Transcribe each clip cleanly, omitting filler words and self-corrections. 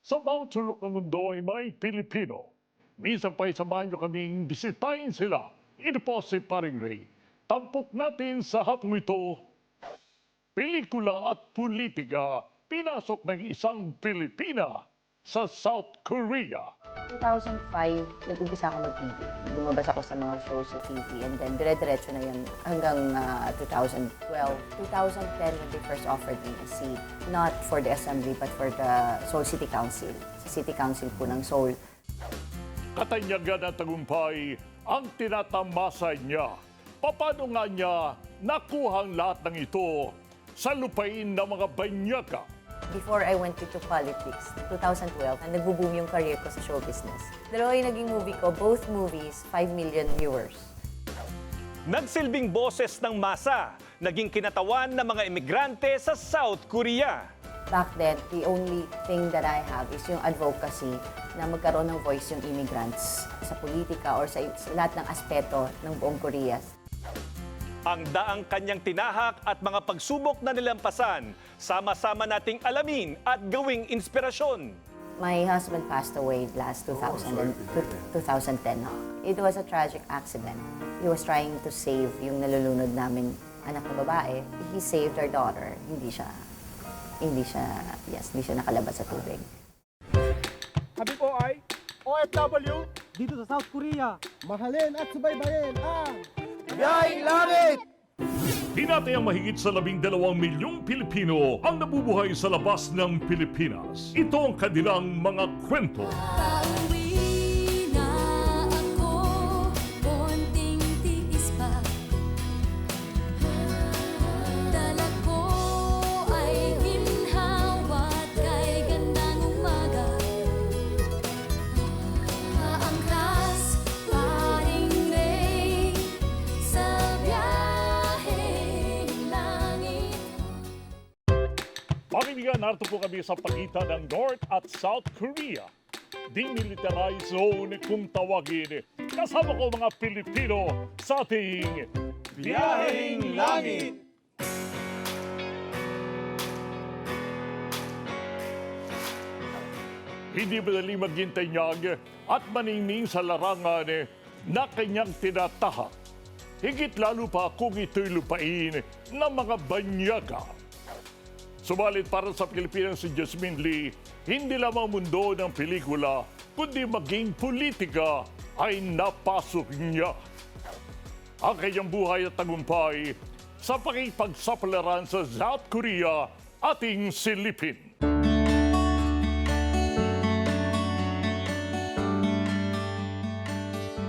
Sa bawat sulok ng mundo ay may Pilipino. Minsan pa samahan nyo kaming bisitahin sila. Ito po si Paring Ray. Tampok natin sa hapong ito, pelikula at pulitika, pinasok ng isang Pilipina sa South Korea. 2005, nag-umpisa ako mag-TV. Lumabas ako sa mga shows sa TV and then dire-diretso na yun hanggang 2012. 2010, when they first offered me a seat, not for the assembly but for the Seoul City Council. Sa City Council po ng Seoul. Katanyaga na tagumpay ang tinatamasa niya. Paano nga niya nakuha ang lahat ng ito sa lupain ng mga banyaga? Before I went into politics, 2012, nagbo-boom yung career ko sa show business. Dalawa yung naging movie ko, both movies, 5 million viewers. Nagsilbing boses ng masa, naging kinatawan ng mga emigrante sa South Korea. Back then, the only thing that I have is yung advocacy na magkaroon ng voice yung immigrants sa politika or sa lahat ng aspeto ng buong Korea. Ang daang kanyang tinahak at mga pagsubok na nilampasan, sama-sama nating alamin at gawing inspirasyon. My husband passed away last 2010. It was a tragic accident. He was trying to save yung nalulunod namin anak na babae. He saved our daughter. Hindi siya nakalabas sa tubig. Kami po ay OFW dito sa South Korea. Mahalin at subaybayin ang Biyaheng Langit! Tinatayang mahigit sa 12 milyong Pilipino ang nabubuhay sa labas ng Pilipinas. Ito ang kanilang mga kwento. Pauwi na ako, konting tiis pa. Dala ko ay ginhawat kay gandang umaga. Aangkas, paring Ray, sa biyaheng langit. Pamilya, narito po kami sa pagitan ng North at South Korea. Demilitarized zone kung tawagin. Kasama ko mga Pilipino sa ating Biyaheng Langit! Hindi madali maghintay at maningning sa larangan na kanyang tinatahak. Higit lalo pa kung ito'y lupain ng mga banyaga. Subalit para sa Pilipinang si Jasmine Lee, hindi lamang mundo ng pelikula, kundi maging politika ay napasok niya. Ang kanyang buhay at tagumpay sa pakikipagsapalaran sa South Korea ating silipin.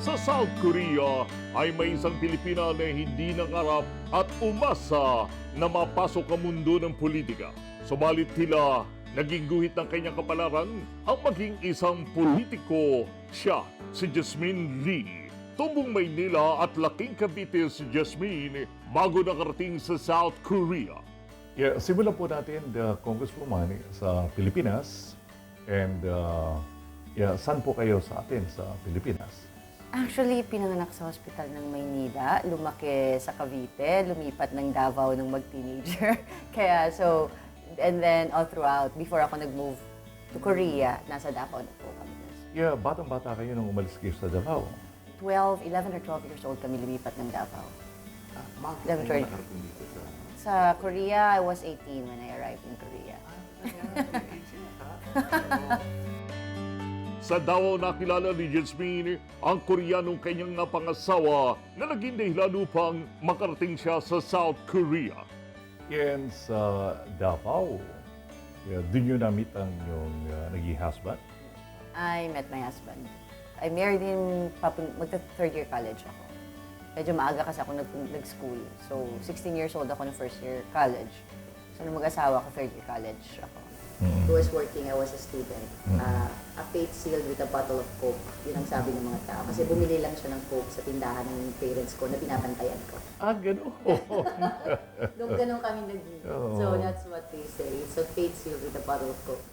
Sa South Korea ay may isang Pilipina na hindi nangarap at umasa na mapasok ang mundo ng politika. Subalit tila naging guhit ng kanyang kapalaran ang maging isang politiko. Siya, si Jasmine Lee. Tumbong Maynila at laking Cavite si Jasmine bago nakarating sa South Korea. Yeah, simulan po natin the Congresswoman sa Pilipinas. And saan po kayo sa atin sa Pilipinas? Actually, pinanganak sa hospital ng Maynila, lumaki sa Cavite, lumipat ng Davao nung mag-teenager. And then all throughout, before ako nag-move to Korea, nasa Davao na po kami. Yeah, batang-bata kayo nung umalis kayo sa Davao. 11 or 12 years old kami lumipat ng Davao. 11, 12. Sa Korea, I was 18 when I arrived in Korea. Sa Davao nakilala ni Jasmine ang Koreanong kanyang pangasawa na naging dahilan upang makarating siya sa South Korea. Yan sa Davao, doon nyo na-meet ang yung naging husband? I met my husband. I married him, magta-third year college ako. Medyo maaga kasi ako nag-school. So, 16 years old ako ng first year college. So, nung mag-asawa ko, third year college ako. Who was working, I was a student. A fate sealed with a bottle of Coke. Yun ang sabi ng mga tao. Kasi bumili lang siya ng Coke sa tindahan ng parents ko na binabantayan ko. Gano'n? Nung ganun kami nag-meet. So that's what they say. So fate sealed with a bottle of Coke.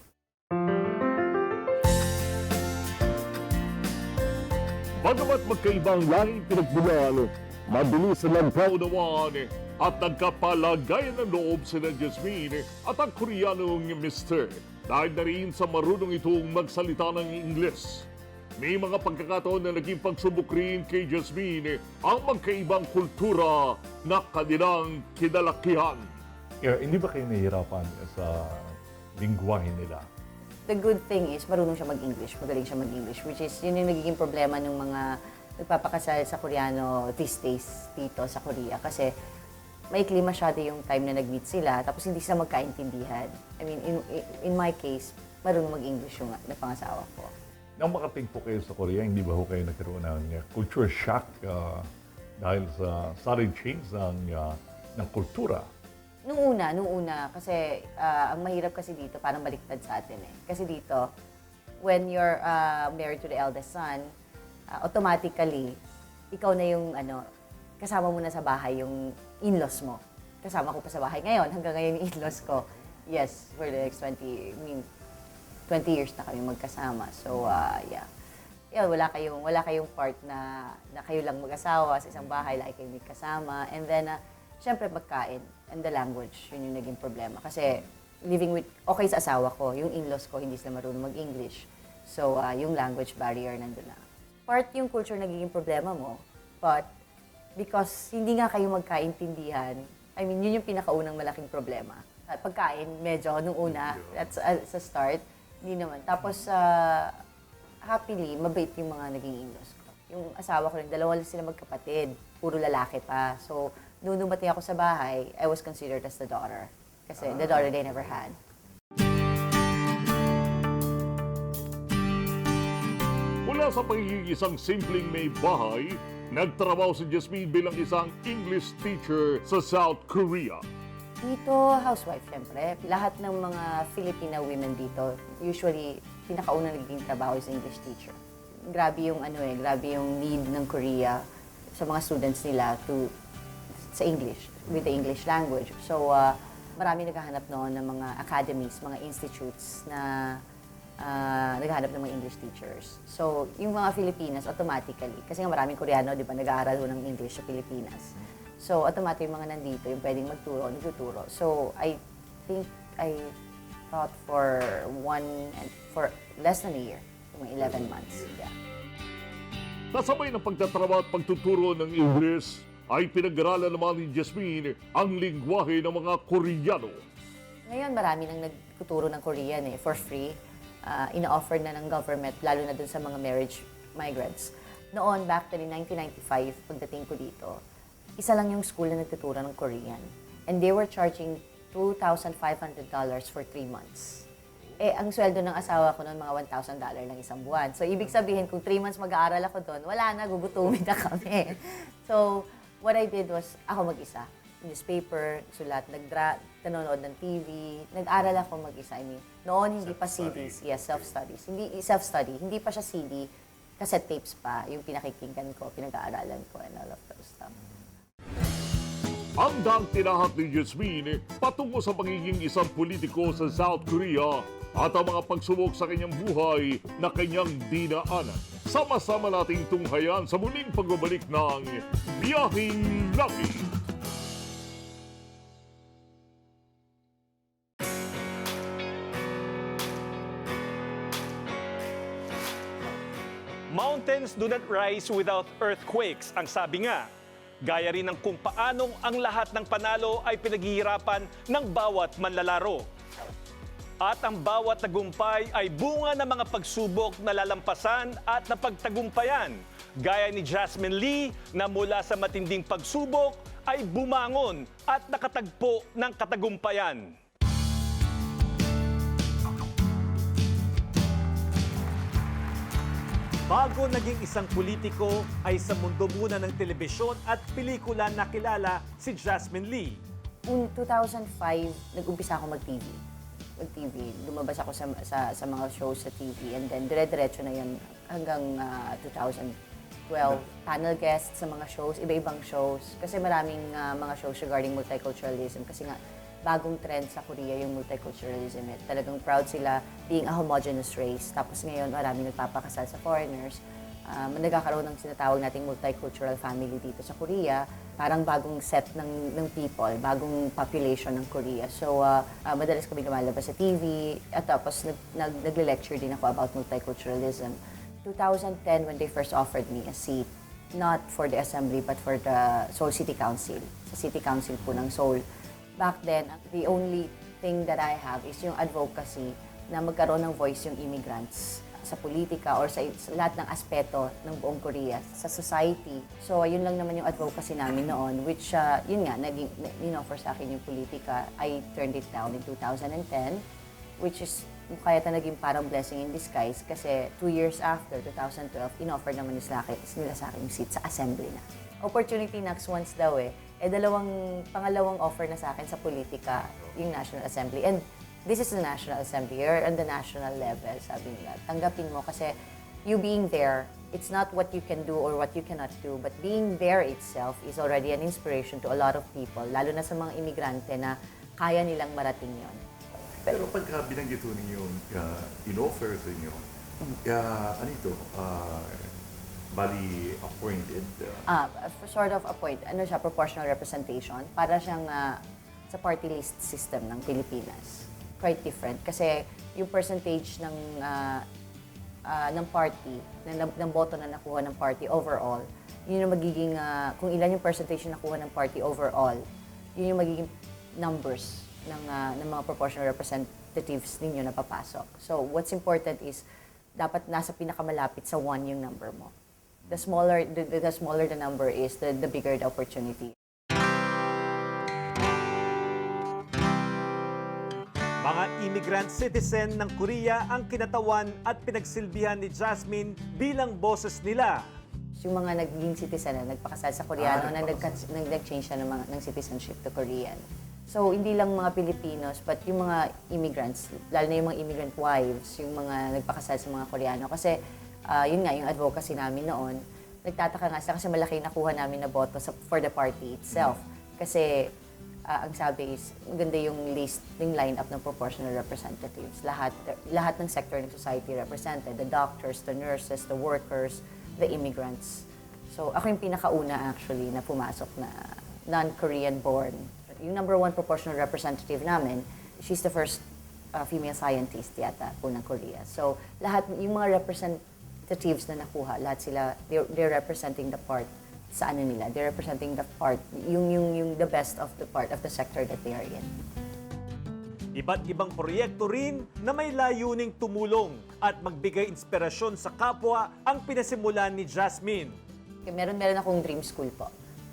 Bagamat magkaibang langit pinagbulan, mabilis na nagkaunawaan At nagkapalagayan ng loob sina Jasmine at ang Koreanong Mr. dahil na rin sa marunong itong magsalita ng Ingles. May mga pagkakataon na naging pagsubok rin kay Jasmine ang magkaibang kultura na kanilang kinalakihan. Hindi ba kayo nahihirapan sa lingwahe nila? The good thing is, marunong siya mag-English, magaling siya mag-English, which is yun yung nagiging problema ng mga nagpapakasal sa Koreano these days dito sa Korea. Kasi maikli masyado yung time na nag-meet sila, tapos hindi sila magkaintindihan. I mean, in my case, marunong mag-English yung napangasawa ko. Nang makating po kayo sa Korea, hindi ba ho kayo nagkaroon ng culture shock dahil sa sudden change ng kultura? Nung una, kasi ang mahirap kasi dito, parang baliktad sa atin eh. Kasi dito, when you're married to the eldest son, automatically, ikaw na yung kasama mo na sa bahay yung in-laws mo. Kasama ko pa sa bahay ngayon, hanggang ngayon yung in-laws ko. Yes, for the next 20 years na kami magkasama. So, yeah. Yeah, wala kayong part na kayo lang mag-asawa sa isang bahay, lagi kayong may kasama. And then, syempre, pagkain and the language, yun yung naging problema. Kasi, okay sa asawa ko, yung in-laws ko, hindi sila marunong mag-English. So, yung language barrier nandun na. Part yung culture nagiging problema mo, but because hindi nga kayo magkaintindihan, I mean, yun yung pinakaunang malaking problema. Pagkain, medyo, nung una, that's sa start, hindi naman. Tapos, happily, mabait yung mga naging in-laws ko. Yung asawa ko rin, dalawa lang sila magkapatid. Puro lalaki pa. So, nung dumating ako sa bahay, I was considered as the daughter. Kasi the daughter they never had. Mula sa pagiging isang simpleng may bahay, nagtrabaho si Jasmine bilang isang English teacher sa South Korea. Dito, housewife, syempre. Lahat ng mga Filipina women dito, usually, pinakauna naging trabaho is English teacher. Grabe yung grabe yung need ng Korea sa mga students nila sa English, with the English language. So, marami naghahanap noon ng mga academies, mga institutes na naghahanap ng mga English teachers. So, yung mga Filipinas, automatically, kasi nga maraming Koreano, di ba, nag-aaral ng English sa Pilipinas. So, automatic yung mga nandito, yung pwedeng nagtuturo. So, I think I taught for less than a year, mga 11 months. Yeah. Kasabay ng pagtatrabaho at pagtuturo ng English, ay pinag-aralan naman ni Jasmine ang lingwahe ng mga Koreano. Ngayon, marami nang nagtuturo ng Korean for free. Ina-offer na ng government, lalo na dun sa mga marriage migrants. Noon, back to 1995, pagdating ko dito, isa lang yung school na nagtuturo ng Korean. And they were charging $2,500 for 3 months. Ang sweldo ng asawa ko noon, mga $1,000 lang isang buwan. So, ibig sabihin, kung 3 months mag-aaral ako doon, wala na, gugutumin na kami. So, what I did was, ako mag-isa. Newspaper, sulat, nanonood ng TV, nag-aral ako mag-isa. I mean, noon hindi pa CDs. Yes, self-study. Hindi pa siya CD, cassette tapes pa, yung pinakikinggan ko, pinag-aaralan ko, and all of those stuff. Ang daang tinahak ni Jasmine patungo sa pagiging isang politiko sa South Korea at ang mga pagsubok sa kanyang buhay na kanyang dinaanan. Sama-sama nating tunghayan sa muling pagbabalik ng Biyaheng Langit. Mountains do not rise without earthquakes, ang sabi nga. Gaya rin ng kung paanong ang lahat ng panalo ay pinaghihirapan ng bawat manlalaro. At ang bawat tagumpay ay bunga ng mga pagsubok na lalampasan at napagtagumpayan. Gaya ni Jasmine Lee na mula sa matinding pagsubok ay bumangon at nakatagpo ng katagumpayan. Bago naging isang politiko, ay sa mundo muna ng telebisyon at pelikula nakilala si Jasmine Lee. In 2005, nag-umpisa ako mag-TV. Lumabas ako sa mga shows sa TV, and then dire-diretso na yan hanggang 2012. Panel guests sa mga shows, iba-ibang shows. Kasi maraming mga shows regarding multiculturalism. Kasi nga, bagong trend sa Korea yung multiculturalism. Talagang proud sila being a homogeneous race. Tapos ngayon, maraming nagpapakasal sa foreigners. Nagkakaroon ng sinatawag nating multicultural family dito sa Korea. parang bagong set ng people, bagong population ng Korea. So, madalas kami lumalabas sa TV, at tapos nagle-lecture din ako about multiculturalism. 2010, when they first offered me a seat, not for the assembly but for the Seoul City Council, sa City Council po ng Seoul. Back then, the only thing that I have is yung advocacy na magkaroon ng voice yung immigrants sa politika or sa lahat ng aspeto ng buong Korea, sa society. So, yun lang naman yung advocacy namin noon, which, yun nga, naging, in-offer sa akin yung politika. I turned it down in 2010, which is, kaya naging parang blessing in disguise kasi 2 years after, 2012, in-offer naman nila sa akin yung seat sa assembly na. Opportunity knocks once daw eh. Pangalawang offer na sa akin sa politika, yung National Assembly. And this is the National Assembly, you're on the national level, sabi nila. Tanggapin mo kasi you being there, it's not what you can do or what you cannot do, but being there itself is already an inspiration to a lot of people, lalo na sa mga imigrante na kaya nilang marating yon. Pero pagka binanggit ho ninyo, in-offer sa inyo, ano ito, bali appointed? Sort of proportional representation. Para siyang sa party list system ng Pilipinas. Quite different. Kasi yung percentage ng party, ng boto na nakuha ng party overall, yun yung magiging, kung ilan yung percentage na nakuha ng party overall, yun yung magiging numbers ng mga proportional representatives ninyo na papasok. So, what's important is, dapat nasa pinakamalapit sa 1 yung number mo. The smaller the number is, the bigger the opportunity. Mga immigrant citizen ng Korea ang kinatawan at pinagsilbihan ni Jasmine bilang boses nila. Yung mga naging citizen na nagpakasal sa Koreano na nag-change na ng citizenship to Korean. So, hindi lang mga Pilipinos, but yung mga immigrants, lalo na yung mga immigrant wives, yung mga nagpakasal sa mga Koreano. Kasi, yun nga, yung advocacy namin noon, nagtataka nga sila kasi malaki nakuha namin na boto for the party itself. Kasi, ang sabi is, maganda yung list, yung line-up ng proportional representatives. Lahat ng sector ng society represented. The doctors, the nurses, the workers, the immigrants. So, ako yung pinakauna actually na pumasok na non-Korean born. Yung number 1 proportional representative namin, she's the first female scientist yata po ng Korea. So, lahat, yung mga representatives na nakuha, lahat sila, they're representing the part sa ano nila. They're representing the part, yung the best of the part of the sector that they are in. Iba't ibang proyekto rin na may layuning tumulong at magbigay inspirasyon sa kapwa ang pinasimulan ni Jasmine. Meron akong dream school po.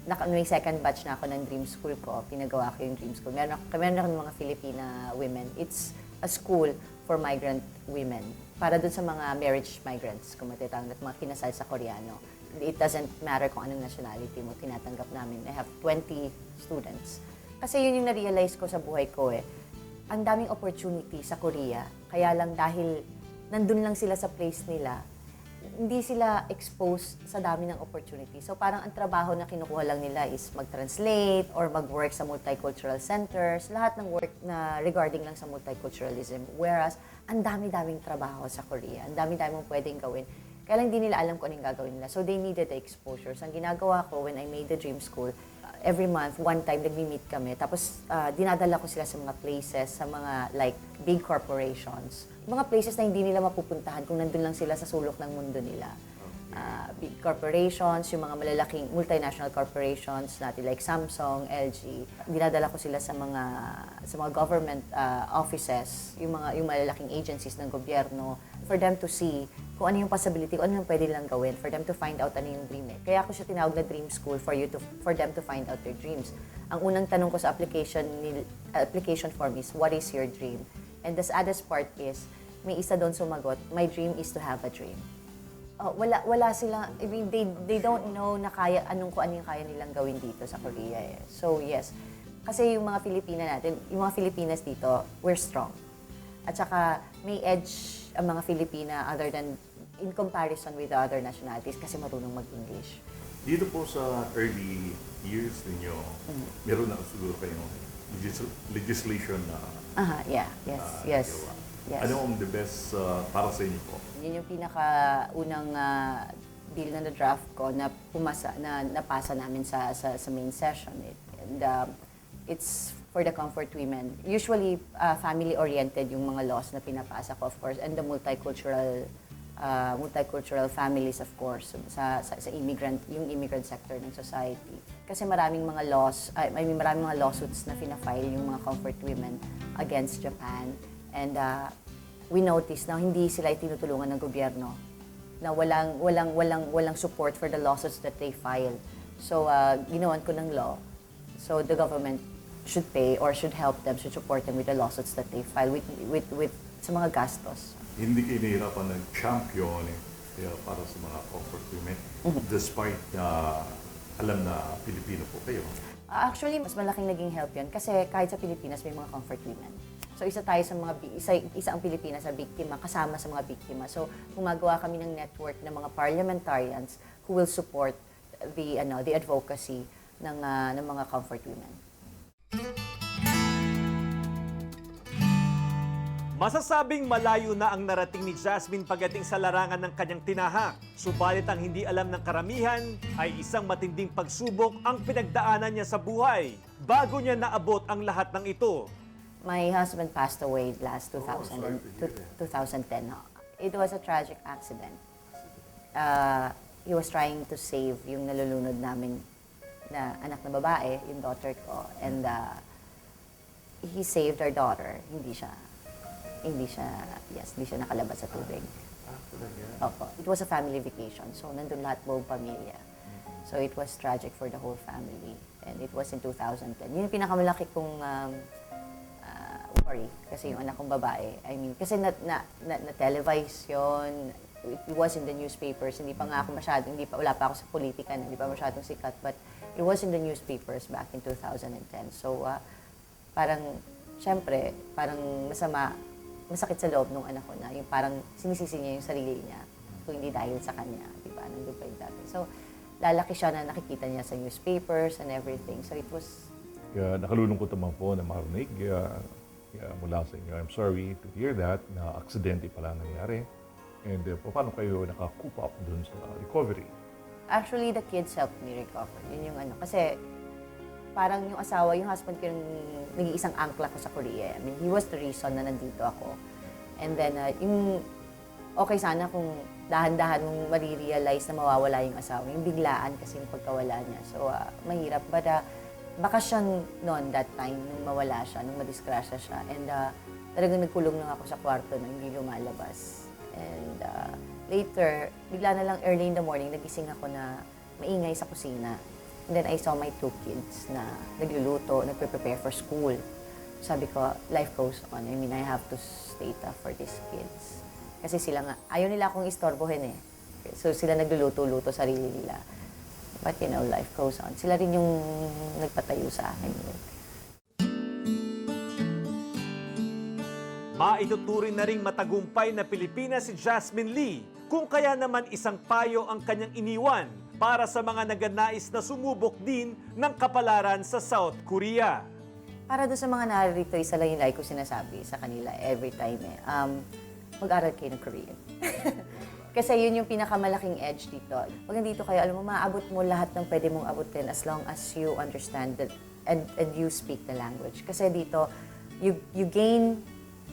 May second batch na ako ng dream school ko. Pinagawa ko yung dream school. Meron akong mga Filipina women. It's a school for migrant women. Para dun sa mga marriage migrants, kung matitawag at mga kinasal sa Koreano. It doesn't matter kung anong nationality mo, tinatanggap namin. I have 20 students. Kasi yun yung na-realize ko sa buhay ko eh. Ang daming opportunity sa Korea. Kaya lang dahil nandun lang sila sa place nila, hindi sila exposed sa dami ng opportunity. So parang ang trabaho na kinukuha lang nila is mag-translate or mag-work sa multicultural centers, lahat ng work na regarding lang sa multiculturalism. Whereas, ang dami-daming trabaho sa Korea, ang dami-daming mong pwedeng gawin. Kaya lang hindi nila alam kung anong gagawin nila. So they needed the exposure. So ang ginagawa ko when I made the dream school, every month, one time, nagmi-meet kami. Tapos, dinadala ko sila sa mga places, sa mga, like, big corporations. Mga places na hindi nila mapupuntahan kung nandun lang sila sa sulok ng mundo nila. Big corporations, yung mga malalaking multinational corporations natin, like Samsung, LG. Dinadala ko sila sa mga government offices, yung malalaking agencies ng gobyerno, for them to see kung ano yung possibility, kung ano yung pwede nilang gawin, for them to find out ano yung dream eh. Kaya ako siya tinawag na dream school for them to find out their dreams. Ang unang tanong ko sa application form is, what is your dream? And the saddest part is, may isa doon sumagot, my dream is to have a dream. Wala sila, I mean, they don't know na kung ano yung kaya nilang gawin dito sa Korea eh. So yes, kasi yung mga Filipinas dito, we're strong. At saka may edge ang mga Filipina other than in comparison with the other nationalities kasi marunong mag-English. Dito po sa early years ninyo, meron na siguro kayong legislation na Yes. Ano ang the best para sa inyo po? Yun yung pinakaunang bill na na-draft ko na napasa namin sa main session. And it's for the comfort women. Usually, family-oriented yung mga laws na pinapasa ko, of course, and the multicultural families, of course, sa yung immigrant sector ng society. Kasi maraming mga lawsuits na fina-file yung mga comfort women against Japan. And we noticed na hindi sila itinutulungan ng gobyerno, na walang support for the lawsuits that they file. So, ginawan ko ng law. So, the government should pay or should help them, should support them with the lawsuits that they file with sa mga gastos. Hindi kayo nahihirapan ng champion para sa mga comfort women, despite na alam na Pilipino po kayo. Actually, mas malaking naging help yun kasi kahit sa Pilipinas may mga comfort women. So isa tayo sa isa ang Pilipinas sa biktima, kasama sa mga biktima. So gumagawa kami ng network ng mga parliamentarians who will support the advocacy ng mga comfort women. Masasabing malayo na ang narating ni Jasmine pagdating sa larangan ng kanyang tinahak. Subalit ang hindi alam ng karamihan ay isang matinding pagsubok ang pinagdaanan niya sa buhay bago niya naabot ang lahat ng ito. My husband passed away last 2010. It was a tragic accident. He was trying to save yung nalulunod namin na anak na babae, yung daughter ko, and he saved our daughter. Hindi siya nakalabas sa tubig. Opo. It was a family vacation, so nandun lahat buong pamilya. So it was tragic for the whole family, and it was in 2010. Yun yung pinakamalaki kong worry, kasi yung anak kong babae, kasi na-televise yun, it was in the newspapers, hindi pa wala pa ako sa politika, hindi pa masyadong sikat, but it was in the newspapers back in 2010. So, syempre, parang masakit sa loob nung anak ko na, yung parang sinisisi niya yung sarili niya, kung hindi dahil sa kanya, di ba, nandun pa yung dati. So, lalaki siya na nakikita niya sa newspapers and everything, so it was... Nakalulungkot naman po na marinig mula sa inyo. I'm sorry to hear that, na aksidente pala nangyari. And paano kayo naka-coop up dun sa recovery? Actually, the kids helped me recover. Yun yung kasi parang yung husband ko yung nag-iisang angkla ko sa Korea. He was the reason na nandito ako. And then, okay sana kung dahan-dahan mong marirealize na mawawala yung asawa. Yung biglaan kasi yung pagkawala niya. So, mahirap. But, bakasyon noon that time, nung mawala siya, nung madisgrasya siya. And talagang nagkulong lang ako sa kwarto na hindi lumalabas. And later, bigla na lang early in the morning, nagising ako na maingay sa kusina. And then I saw my two kids na nagluluto, nagpe-prepare for school. Sabi ko, life goes on. I have to stay tough for these kids. Kasi sila nga, ayaw nila akong istorbohin eh. So sila nagluluto-luto sarili nila. But life goes on. Sila rin yung nagpatayo sa akin. Maituturing na ring matagumpay na Pilipina si Jasmine Lee, kung kaya naman isang payo ang kanyang iniwan para sa mga nagnanais na sumubok din ng kapalaran sa South Korea. Para doon sa mga narito, isa lang yung like ko sinasabi sa kanila every time mag-aral kayo ng Korean. Kasi yun yung pinakamalaking edge dito. Pag nandito kayo, alam mo, maaabot mo lahat ng pwede mong abutin as long as you understand that and you speak the language. Kasi dito, you gain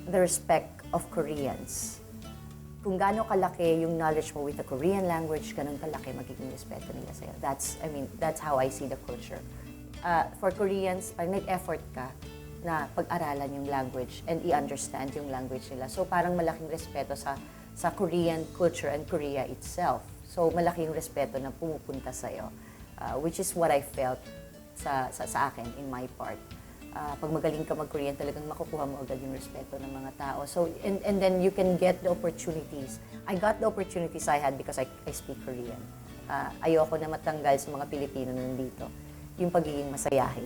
the respect of Koreans. Kung gaano kalaki yung knowledge mo with the Korean language, ganun kalaki magiging respeto nila sa'yo. That's how I see the culture. For Koreans, pag nag-effort ka na pag-aralan yung language and i-understand yung language nila. So parang malaking respeto sa Korean culture and Korea itself. So malaking respeto na pumupunta sa'yo, which is what I felt sa akin in my part. Pag magaling ka mag-Korean, talagang makukuha mo agad yung respeto ng mga tao. So, and then you can get the opportunities. I got the opportunities I had because I speak Korean. Ayoko na matanggal sa mga Pilipino na nandito. Yung pagiging masayahin.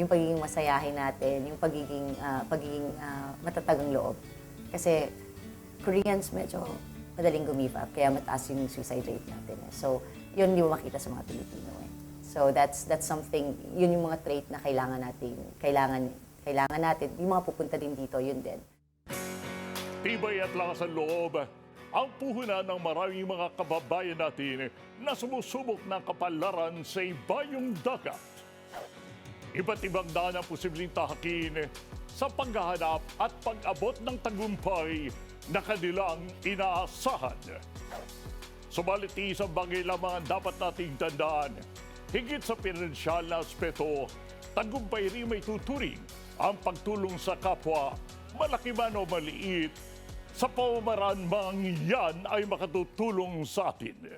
Yung pagiging masayahin natin, yung pagiging matatagang loob. Kasi Koreans medyo madaling give up, kaya mataas yung suicide rate natin. So, yun hindi mo makita sa mga Pilipino. So that's something, yun yung mga trait na kailangan natin. Yung mga pupunta din dito, yun din. Tibay at lakas ng loob ang puhunan ng maraming mga kababayan natin na sumusubok ng kapalaran sa ibayong dagat. Iba't ibang daan ang posibleng tahakin sa paghahanap at pag-abot ng tagumpay na kanilang inaasahan. Subalit isang bagay lamang ang dapat nating tandaan. Higit sa pinansyal na aspeto, tagumpay rin may tuturing ang pagtulong sa kapwa, malaki man o maliit, sa pamamaraan mang yan ay makatutulong sa atin.